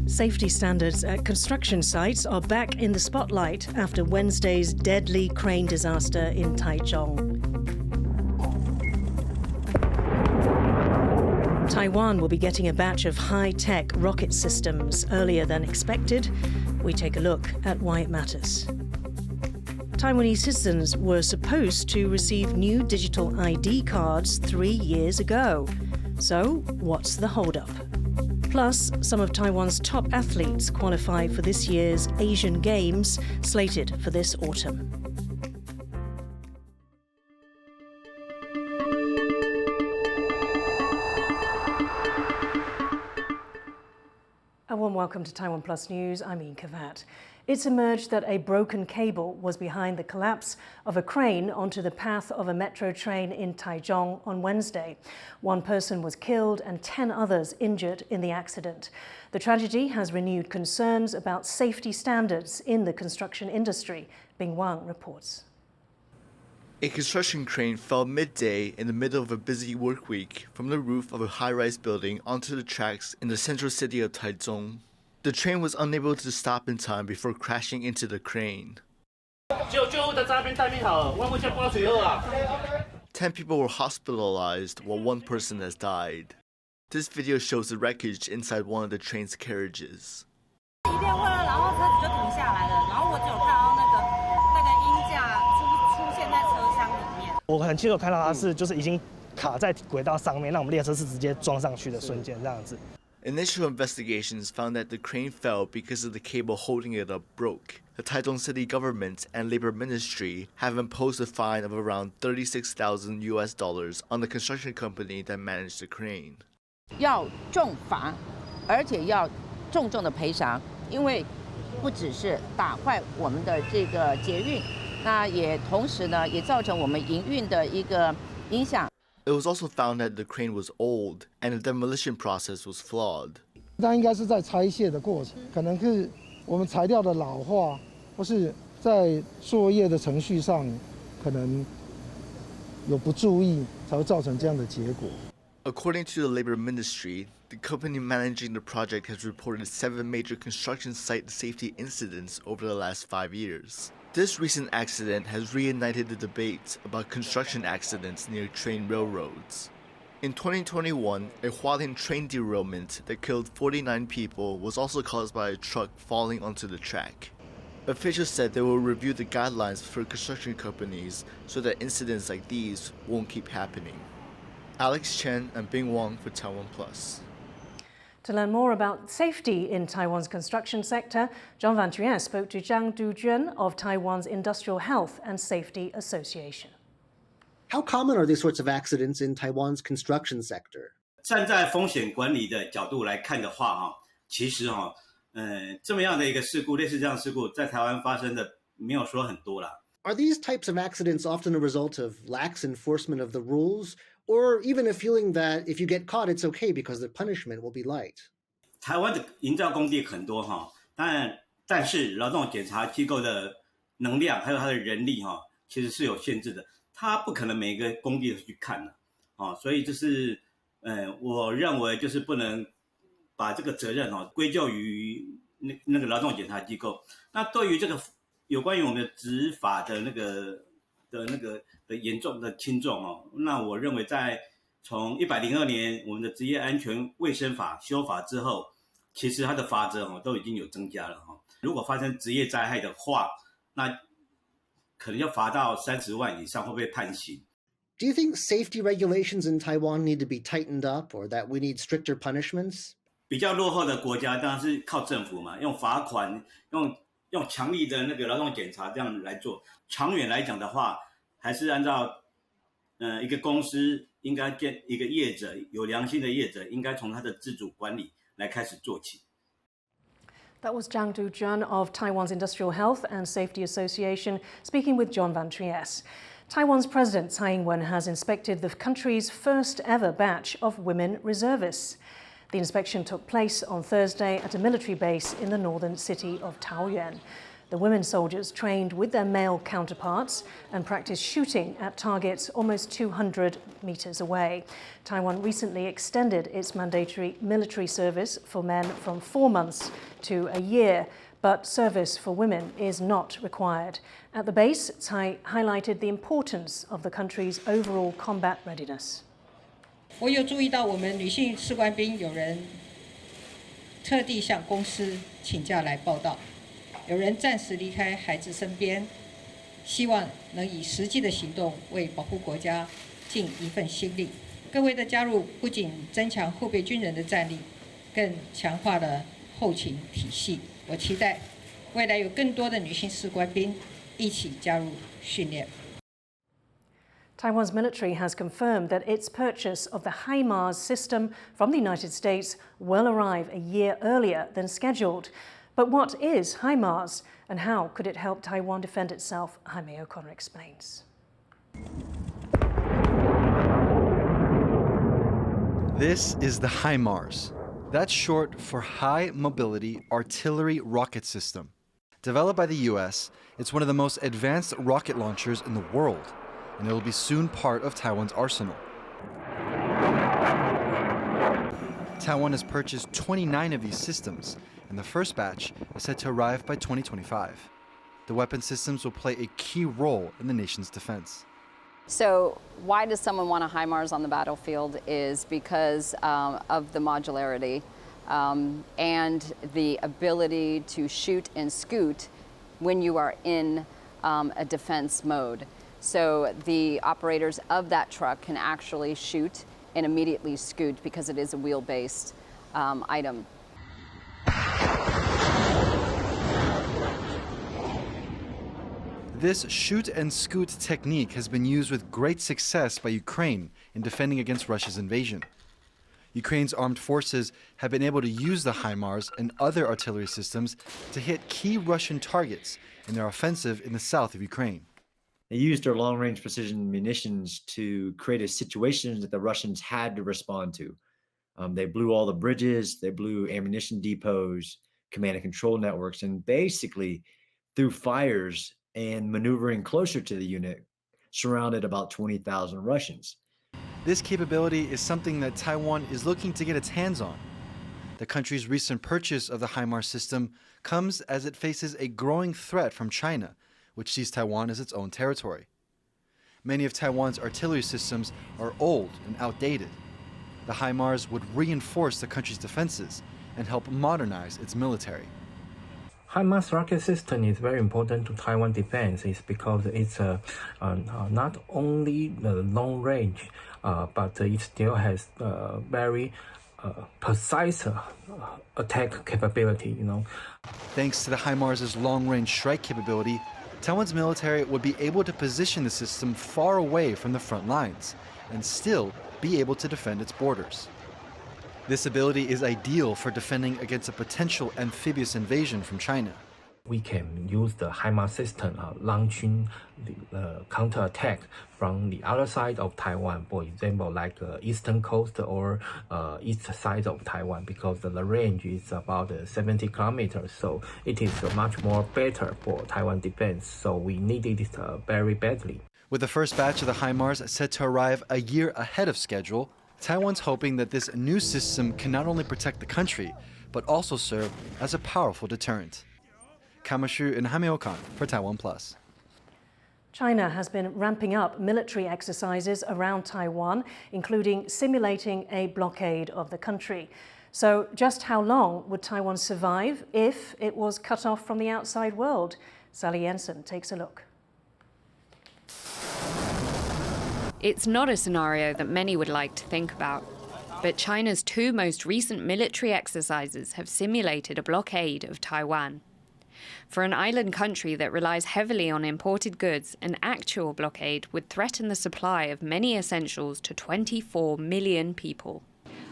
Safety standards at construction sites are back in the spotlight after Wednesday's deadly crane disaster in Taichung. Taiwan will be getting a batch of high-tech rocket systems earlier than expected. We take a look at why it matters. Taiwanese citizens were supposed to receive new digital ID cards 3 years ago. So, what's the holdup? Plus, some of Taiwan's top athletes qualify for this year's Asian Games, slated for this autumn. A warm welcome to TaiwanPlus News. I'm Yin Khvat. It's emerged that a broken cable was behind the collapse of a crane onto the path of a metro train in Taichung on Wednesday. 1 person was killed and 10 others injured in the accident. The tragedy has renewed concerns about safety standards in the construction industry. Bing Wang reports. A construction crane fell midday in the middle of a busy work week from the roof of a high-rise building onto the tracks in the central city of Taichung. The train was unable to stop in time before crashing into the crane. 10 people were hospitalized while 1 person has died. This video shows the wreckage inside one of the train's carriages. 我很清楚看到它是就是已经卡在轨道上面，让我们列车是直接撞上去的瞬间这样子。 Initial investigations found that the crane fell because of the cable holding it up broke. The Taichung city government and labor ministry have imposed a fine of around $36,000 on the construction company that managed the crane. 要重罚，而且要重重的赔偿，因为不只是打坏我们的这个捷运。 那也同时呢，也造成我们营运的一个影响。 It was also found that the crane was old and the demolition process was flawed. 它应该是在拆卸的过程，可能是我们材料的老化，或是在作业的程序上可能有不注意，才会造成这样的结果。 According to the labor ministry, the company managing the project has reported 7 major construction site safety incidents over the last 5 years. This recent accident has reignited the debate about construction accidents near train railroads. In 2021, a Hualien train derailment that killed 49 people was also caused by a truck falling onto the track. Officials said they will review the guidelines for construction companies so that incidents like these won't keep happening. Alex Chen and Bing Wang for TaiwanPlus. To learn more about safety in Taiwan's construction sector, John Van Thuyen spoke to Zhang Duzhen of Taiwan's Industrial Health and Safety Association. How common are these sorts of accidents in Taiwan's construction sector? 站在风险管理的角度来看的话，其实这么样的一个事故，类似这样的事故，在台湾发生的没有说很多啦。Are these types of accidents often a result of lax enforcement of the rules, or even a feeling that if you get caught, it's okay because the punishment will be light? 台湾的营造工地很多但是劳动检查机构的能量还有它的人力其实是有限制的，它不可能每个工地都去看的所以就是我认为就是不能把这个责任归咎于那个劳动检查机构。那对于这个有关于我们的执法的的严重的轻重那我认为在从102年我们的职业安全卫生法修法之后，其实它的罚则都已经有增加了如果发生职业灾害的话，那可能要罚到30万以上，会被判刑。Do you think safety regulations in Taiwan need to be tightened up, or that we need stricter punishments? 比较落后的国家当然是靠政府嘛，用罚款，用强力的那个劳动检查这样来做。长远来讲的话，还是按照一个公司应该一个业者有良心的业者，应该从他的自主管理来开始做起。That was Zhang Duzhen of Taiwan's Industrial Health and Safety Association speaking with John Van Thuyen. Taiwan's President Tsai Ing-wen has inspected the country's first ever batch of women reservists. The inspection took place on Thursday at a military base in the northern city of Taoyuan. The women soldiers trained with their male counterparts and practiced shooting at targets almost 200 meters away. Taiwan recently extended its mandatory military service for men from 4 months to a year, but service for women is not required. At the base, Tsai highlighted the importance of the country's overall combat readiness. 我有注意到我们女性士官兵有人特地向公司请假来报到。 有人暂时离开孩子身边，希望能以实际的行动为保护国家尽一份心力。各位的加入不仅增强后备军人的战力，更强化了后勤体系。我期待未来有更多的女性士官兵一起加入训练。 Taiwan's military has confirmed that its purchase of the HIMARS system from the United States will arrive a year earlier than scheduled. But what is HIMARS and how could it help Taiwan defend itself? Jaime O'Connor explains. This is the HIMARS. That's short for High Mobility Artillery Rocket System. Developed by the US, it's one of the most advanced rocket launchers in the world, and it will be soon part of Taiwan's arsenal. Taiwan has purchased 29 of these systems, and the first batch is set to arrive by 2025. The weapon systems will play a key role in the nation's defense. So why does someone want a HIMARS on the battlefield is because of the modularity and the ability to shoot and scoot when you are in a defense mode. So the operators of that truck can actually shoot and immediately scoot because it is a wheel-based item. This shoot and scoot technique has been used with great success by Ukraine in defending against Russia's invasion. Ukraine's armed forces have been able to use the HIMARS and other artillery systems to hit key Russian targets in their offensive in the south of Ukraine. They used their long-range precision munitions to create a situation that the Russians had to respond to. They blew all the bridges, they blew ammunition depots, command and control networks, and basically through fires and maneuvering closer to the unit, surrounded about 20,000 Russians. This capability is something that Taiwan is looking to get its hands on. The country's recent purchase of the HIMARS system comes as it faces a growing threat from China, which sees Taiwan as its own territory. Many of Taiwan's artillery systems are old and outdated. The HIMARS would reinforce the country's defenses and help modernize its military. HIMARS rocket system is very important to Taiwan defense. It's because it's not only the long range, but it still has very precise attack capability. Thanks to the HIMARS' long-range strike capability, Taiwan's military would be able to position the system far away from the front lines and still be able to defend its borders. This ability is ideal for defending against a potential amphibious invasion from China. We can use the HIMARS system launching the counterattack from the other side of Taiwan, for example, like eastern coast or east side of Taiwan, because the range is about 70 kilometers. So it is much more better for Taiwan defense. So we needed it very badly. With the first batch of the HIMARS set to arrive a year ahead of schedule, Taiwan's hoping that this new system can not only protect the country, but also serve as a powerful deterrent. Kamashu and Jaime O'Connor for TaiwanPlus. China has been ramping up military exercises around Taiwan, including simulating a blockade of the country. So just how long would Taiwan survive if it was cut off from the outside world? Sally Jensen takes a look. It's not a scenario that many would like to think about, but China's two most recent military exercises have simulated a blockade of Taiwan. For an island country that relies heavily on imported goods, an actual blockade would threaten the supply of many essentials to 24 million people.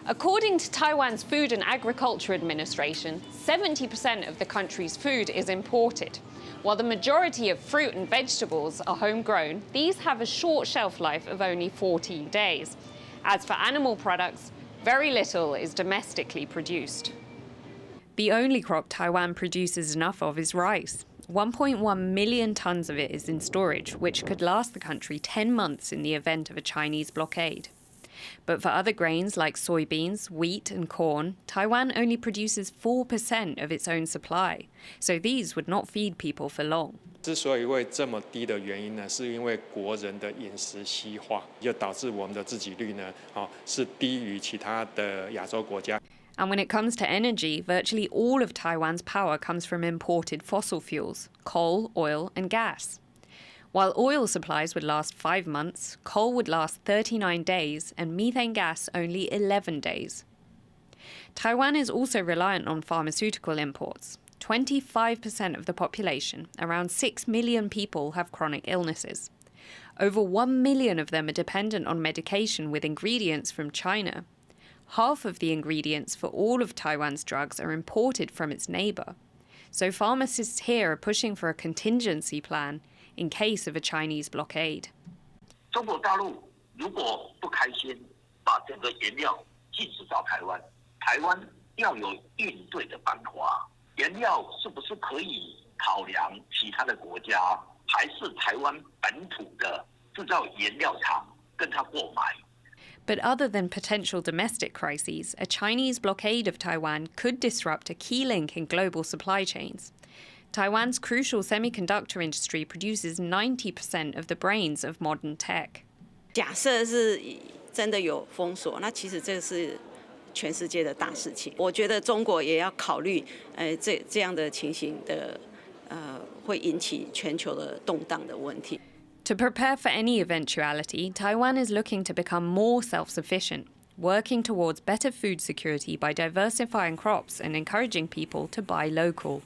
According to Taiwan's Food and Agriculture Administration, 70% of the country's food is imported. While the majority of fruit and vegetables are homegrown, these have a short shelf life of only 14 days. As for animal products, very little is domestically produced. The only crop Taiwan produces enough of is rice. 1.1 million tons of it is in storage, which could last the country 10 months in the event of a Chinese blockade. But for other grains like soybeans, wheat and corn, Taiwan only produces 4% of its own supply, so these would not feed people for long. 之所以会这么低的原因呢，是因为国人的饮食西化，就导致我们的自给率呢，是低于其他的亚洲国家。 And when it comes to energy, virtually all of Taiwan's power comes from imported fossil fuels, coal, oil and gas. While oil supplies would last 5 months, coal would last 39 days and methane gas only 11 days. Taiwan is also reliant on pharmaceutical imports. 25% of the population, around 6 million people, have chronic illnesses. Over 1 million of them are dependent on medication with ingredients from China. Half of the ingredients for all of Taiwan's drugs are imported from its neighbour. So pharmacists here are pushing for a contingency plan in case of a Chinese blockade. 中国大陆如果不开心，把整个原料禁止到台湾，台湾要有应对的办法。原料是不是可以考量其他的国家，还是台湾本土的制造原料厂跟他购买？ But other than potential domestic crises, a Chinese blockade of Taiwan could disrupt a key link in global supply chains. Taiwan's crucial semiconductor industry produces 90% of the brains of modern tech. 假设是真的有封锁，那其实这是全世界的大事情。我觉得中国也要考虑，这样的情形的，会引起全球的动荡的问题。 To prepare for any eventuality, Taiwan is looking to become more self-sufficient, working towards better food security by diversifying crops and encouraging people to buy local.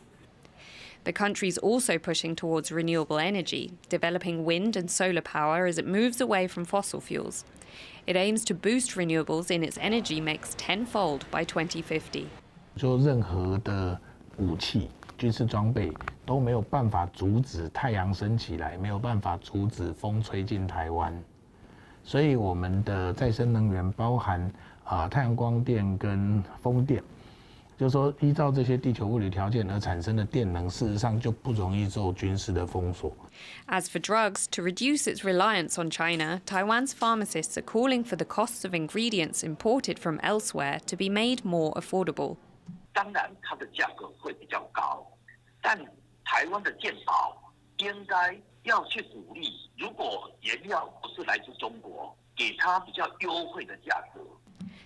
The country's also pushing towards renewable energy, developing wind and solar power as it moves away from fossil fuels. It aims to boost renewables in its energy mix tenfold by 2050. 就任何的武器、军事装备都没有办法阻止太阳升起来，没有办法阻止风吹进台湾。所以我们的再生能源包含太阳光电跟风电，就是说依照这些地球物理条件而产生的电能，事实上就不容易受军事的封锁。As for drugs, to reduce its reliance on China, Taiwan's pharmacists are calling for the costs of ingredients imported from elsewhere to be made more affordable. 当然，它的价格会比较高，但台湾的健保应该要去鼓励，如果原料不是来自中国，给它比较优惠的价格。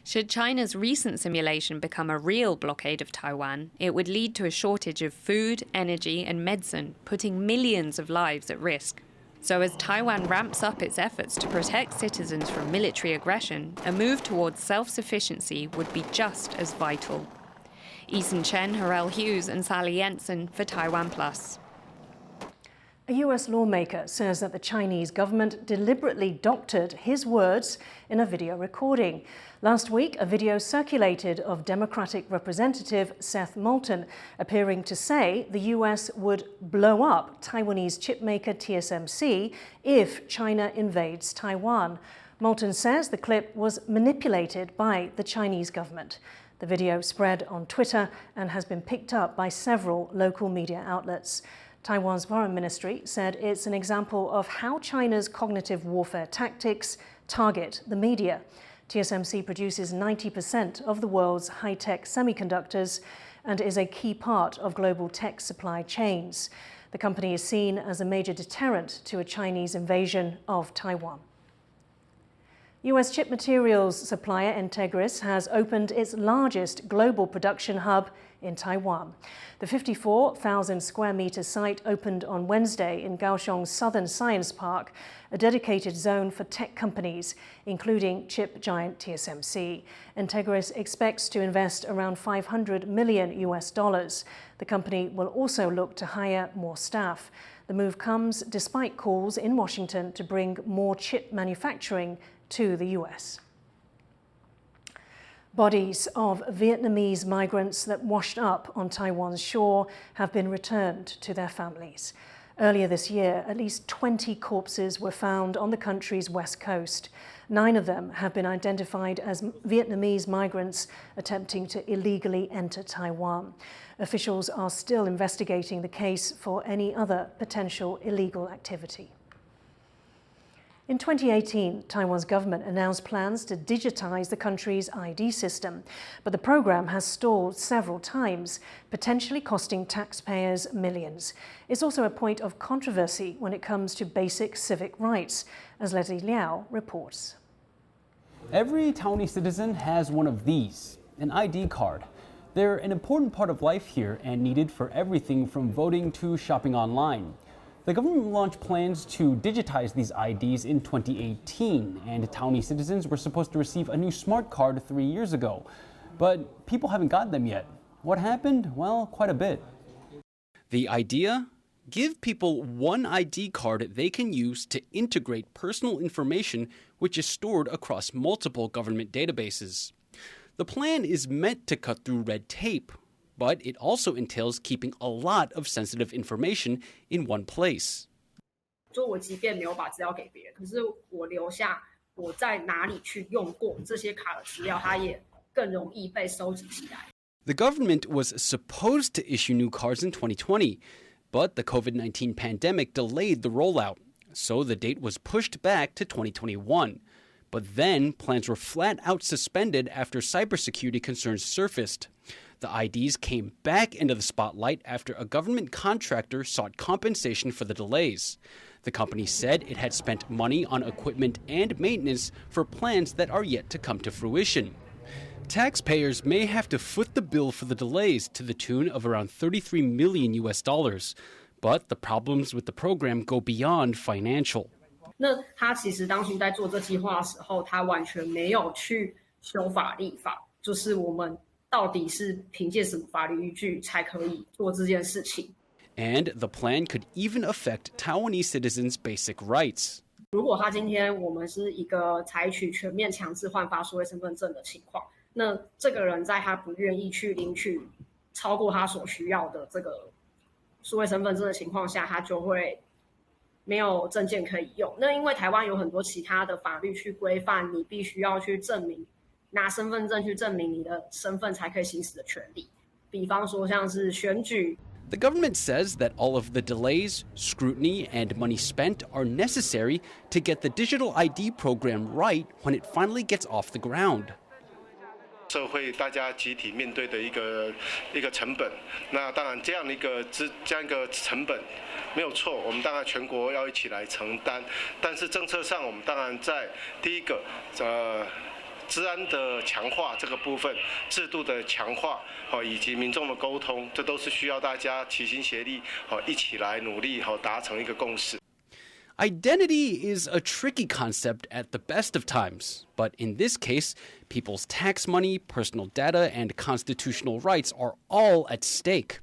Should China's recent simulation become a real blockade of Taiwan, it would lead to a shortage of food, energy and medicine, putting millions of lives at risk. So as Taiwan ramps up its efforts to protect citizens from military aggression, a move towards self-sufficiency would be just as vital. Eason Chen, Harel Hughes and Sally Jensen for TaiwanPlus. A US lawmaker says that the Chinese government deliberately doctored his words in a video recording. Last week, a video circulated of Democratic Representative Seth Moulton appearing to say the US would blow up Taiwanese chipmaker TSMC if China invades Taiwan. Moulton says the clip was manipulated by the Chinese government. The video spread on Twitter and has been picked up by several local media outlets. Taiwan's foreign ministry said it's an example of how China's cognitive warfare tactics target the media. TSMC produces 90% of the world's high-tech semiconductors and is a key part of global tech supply chains. The company is seen as a major deterrent to a Chinese invasion of Taiwan. US chip materials supplier Integris has opened its largest global production hub in Taiwan. The 54,000 square metre site opened on Wednesday in Kaohsiung's Southern Science Park, a dedicated zone for tech companies, including chip giant TSMC. Integris expects to invest around $500 million. The company will also look to hire more staff. The move comes despite calls in Washington to bring more chip manufacturing to the US. Bodies of Vietnamese migrants that washed up on Taiwan's shore have been returned to their families. Earlier this year, at least 20 corpses were found on the country's west coast. 9 of them have been identified as Vietnamese migrants attempting to illegally enter Taiwan. Officials are still investigating the case for any other potential illegal activity. In 2018, Taiwan's government announced plans to digitize the country's ID system, but the program has stalled several times, potentially costing taxpayers millions. It's also a point of controversy when it comes to basic civic rights, as Leslie Liao reports. Every Taiwanese citizen has one of these, an ID card. They're an important part of life here and needed for everything from voting to shopping online. The government launched plans to digitize these IDs in 2018, and Taiwanese citizens were supposed to receive a new smart card 3 years ago. But people haven't got them yet. What happened? Well, quite a bit. The idea? Give people one ID card they can use to integrate personal information which is stored across multiple government databases. The plan is meant to cut through red tape, but it also entails keeping a lot of sensitive information in one place. 就我即便没有把资料给别人，可是我留下我在哪里去用过这些卡的资料，它也更容易被收集起来。 The government was supposed to issue new cards in 2020, but the COVID-19 pandemic delayed the rollout, so the date was pushed back to 2021. But then plans were flat out suspended after cybersecurity concerns surfaced. The IDs came back into the spotlight after a government contractor sought compensation for the delays. The company said it had spent money on equipment and maintenance for plans that are yet to come to fruition. Taxpayers may have to foot the bill for the delays to the tune of around $33 million US, but the problems with the program go beyond financial. 那他其实当初在做这计划的时候，他完全没有去修法立法，就是我们到底是凭借什么法律依据才可以做这件事情。And the plan could even affect Taiwanese citizens' basic rights. 如果他今天我们是一个采取全面强制换发数位身份证的情况，那这个人在他不愿意去领取超过他所需要的这个数位身份证的情况下，他就会没有证件可以用。那因为台湾有很多其他的法律去规范，你必须要去证明拿身份证去证明你的身份才可以行使的权利。比方说像是选举。The government says that all of the delays, scrutiny, and money spent are necessary to get the digital ID program right when it finally gets off the ground. 社会大家集体面对的一个成本，那当然这样一个成本没有错，我们当然全国要一起来承担。但是政策上，我们当然在第一个治安的强化这个部分，制度的强化，以及民众的沟通，这都是需要大家齐心协力，一起来努力，达成一个共识。Identity is a tricky concept at the best of times, but in this case, people's tax money, personal data, and constitutional rights are all at stake.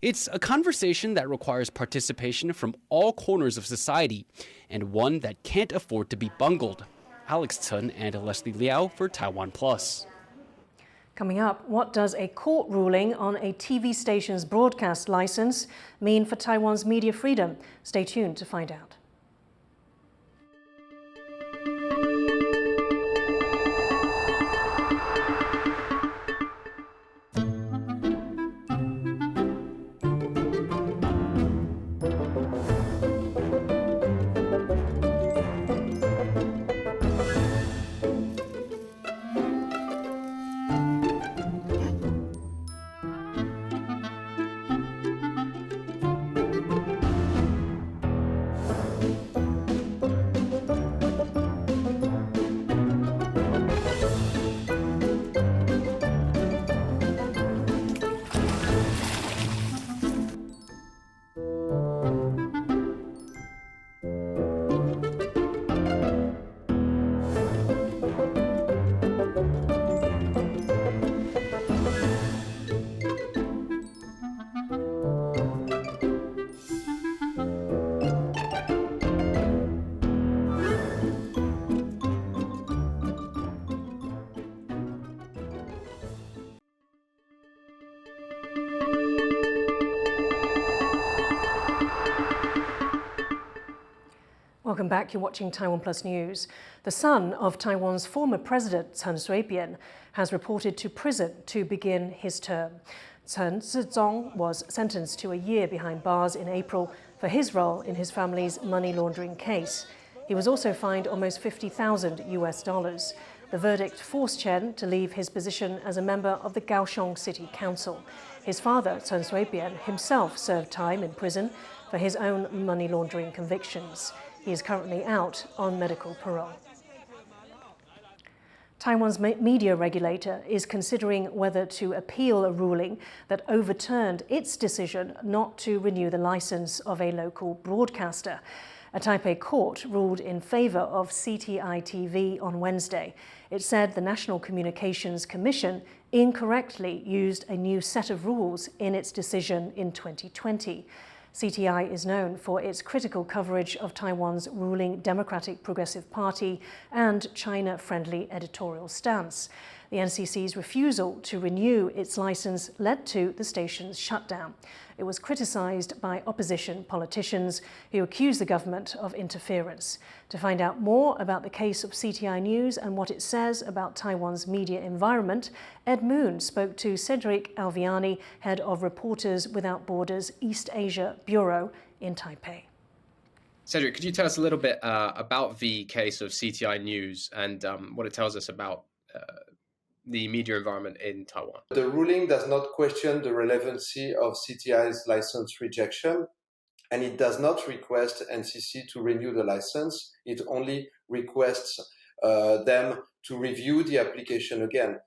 It's a conversation that requires participation from all corners of society, and one that can't afford to be bungled. Alex Chen and Leslie Liao for TaiwanPlus. Coming up, what does a court ruling on a TV station's broadcast license mean for Taiwan's media freedom? Stay tuned to find out. Welcome back. You're watching TaiwanPlus News. The son of Taiwan's former president, Tsai Ing-wen, has reported to prison to begin his term. Chen Zizong was sentenced to a year behind bars in April for his role in his family's money laundering case. He was also fined almost $50,000. The verdict forced Chen to leave his position as a member of the Kaohsiung City Council. His father, Tsai Ing-wen, himself served time in prison for his own money laundering convictions. He is currently out on medical parole. Taiwan's media regulator is considering whether to appeal a ruling that overturned its decision not to renew the license of a local broadcaster. A Taipei court ruled in favor of CTI TV on Wednesday. It said the National Communications Commission incorrectly used a new set of rules in its decision in 2020. CTI is known for its critical coverage of Taiwan's ruling Democratic Progressive Party and China-friendly editorial stance. The NCC's refusal to renew its license led to the station's shutdown. It was criticized by opposition politicians who accused the government of interference. To find out more about the case of CTI News and what it says about Taiwan's media environment, Ed Moon spoke to Cedric Alviani, head of Reporters Without Borders East Asia Bureau in Taipei. Cedric, could you tell us a little bit about the case of CTI News and what it tells us about the media environment in Taiwan? The ruling does not question the relevancy of CTI's license rejection, and it does not request NCC to renew the license. It only requests them to review the application again.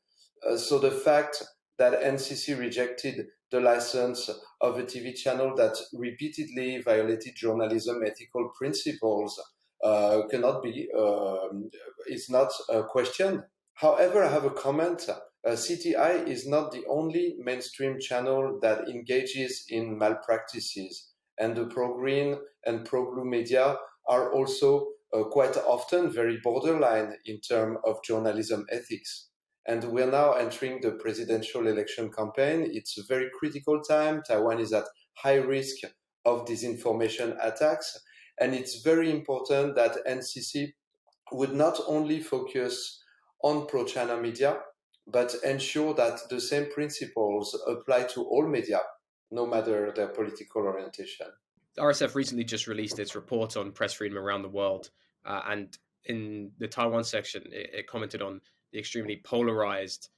So the fact that NCC rejected the license of a TV channel that repeatedly violated journalism ethical principles cannot be, is not questioned. However, I have a comment. CTI is not the only mainstream channel that engages in malpractices, and the pro-green and pro-blue media are also quite often very borderline in terms of journalism ethics. And we're now entering the presidential election campaign. It's a very critical time. Taiwan is at high risk of disinformation attacks, and it's very important that NCC would not only focus on pro-China media, but ensure that the same principles apply to all media, no matter their political orientation. The RSF recently just released its report on press freedom around the world, and in the Taiwan section, it commented on the extremely polarized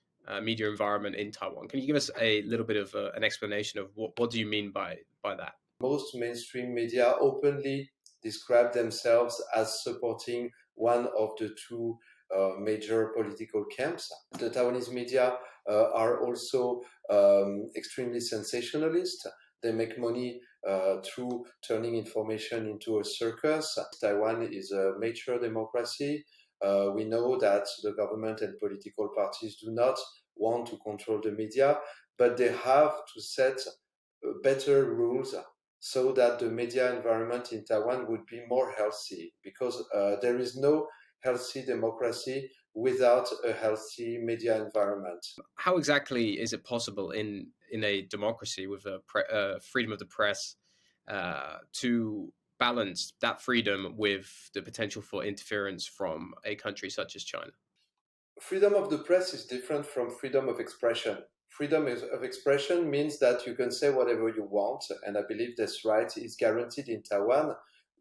media environment in Taiwan. Can you give us a little bit of an explanation of what do you mean by that? Most mainstream media openly describe themselves as supporting one of the two major political camps. The Taiwanese media are also extremely sensationalist. They make money through turning information into a circus. Taiwan is a mature democracy. We know that the government and political parties do not want to control the media, but they have to set better rules so that the media environment in Taiwan would be more healthy, because there is no healthy democracy without a healthy media environment. How exactly is it possible in a democracy with freedom of the press to balance that freedom with the potential for interference from a country such as China? Freedom of the press is different from freedom of expression. Freedom of expression means that you can say whatever you want, and I believe this right is guaranteed in Taiwan.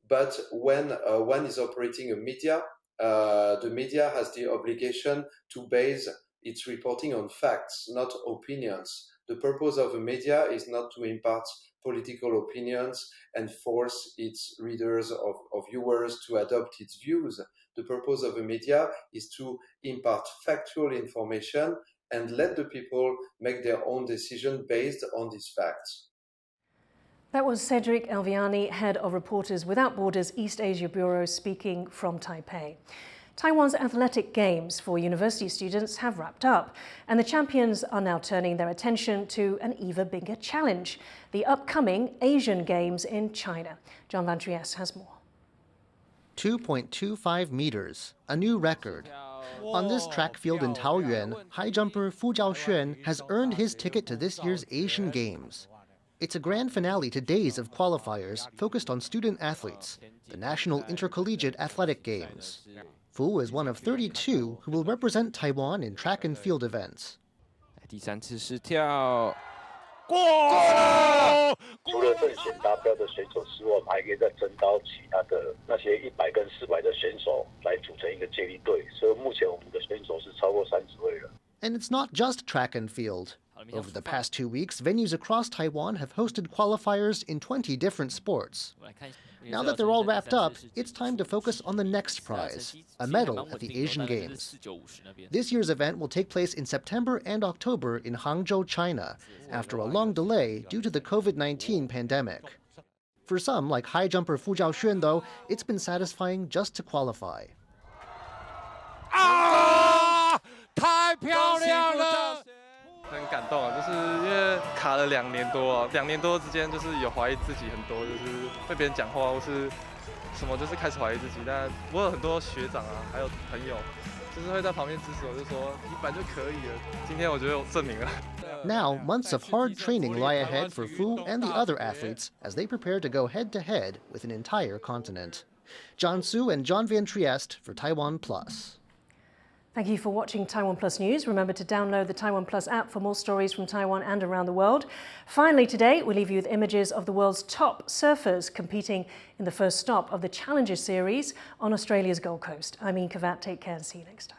But when one is operating a media, the media has the obligation to base its reporting on facts, not opinions. The purpose of a media is not to impart political opinions and force its readers or viewers to adopt its views. The purpose of a media is to impart factual information and let the people make their own decision based on these facts. That was Cedric Alviani, head of Reporters Without Borders East Asia Bureau, speaking from Taipei. Taiwan's athletic games for university students have wrapped up, and the champions are now turning their attention to an even bigger challenge, the upcoming Asian Games in China. John Van Trieste has more. 2.25 meters, a new record. On this track field in Taoyuan, high jumper Fu Zhaoxuan has earned his ticket to this year's Asian Games. It's a grand finale to days of qualifiers focused on student athletes. the National Intercollegiate Athletic Games. Fu is one of 32 who will represent Taiwan in track and field events. 第3次试跳，过！除了正选达标的选手之外，我们还可以再征召其他的那些100跟400的选手来组成一个接力队。所以目前我们的选手是超过30位了。And it's not just track and field. Over the past 2 weeks, venues across Taiwan have hosted qualifiers in 20 different sports. Now that they're all wrapped up, it's time to focus on the next prize, a medal at the Asian Games. This year's event will take place in September and October in Hangzhou, China, after a long delay due to the COVID-19 pandemic. For some, like high jumper Fu Jiaoxuan, though, it's been satisfying just to qualify. 太漂亮了！很感动啊，就是因为卡了2年多啊，2年多之间就是有怀疑自己很多，就是被别人讲话或是什么，就是开始怀疑自己。但我有很多学长啊，还有朋友，就是会在旁边支持我，就说你本来就可以了。今天我觉得我证明了。Now, months of hard training lie ahead for Fu and the other athletes as they prepare to go head-to-head with an entire continent. John Su and John Van Trieste for TaiwanPlus. Thank you for watching TaiwanPlus News. Remember to download the TaiwanPlus app for more stories from Taiwan and around the world. Finally today, we leave you with images of the world's top surfers competing in the first stop of the Challenger Series on Australia's Gold Coast. I'm Yin Khvat. Take care and see you next time.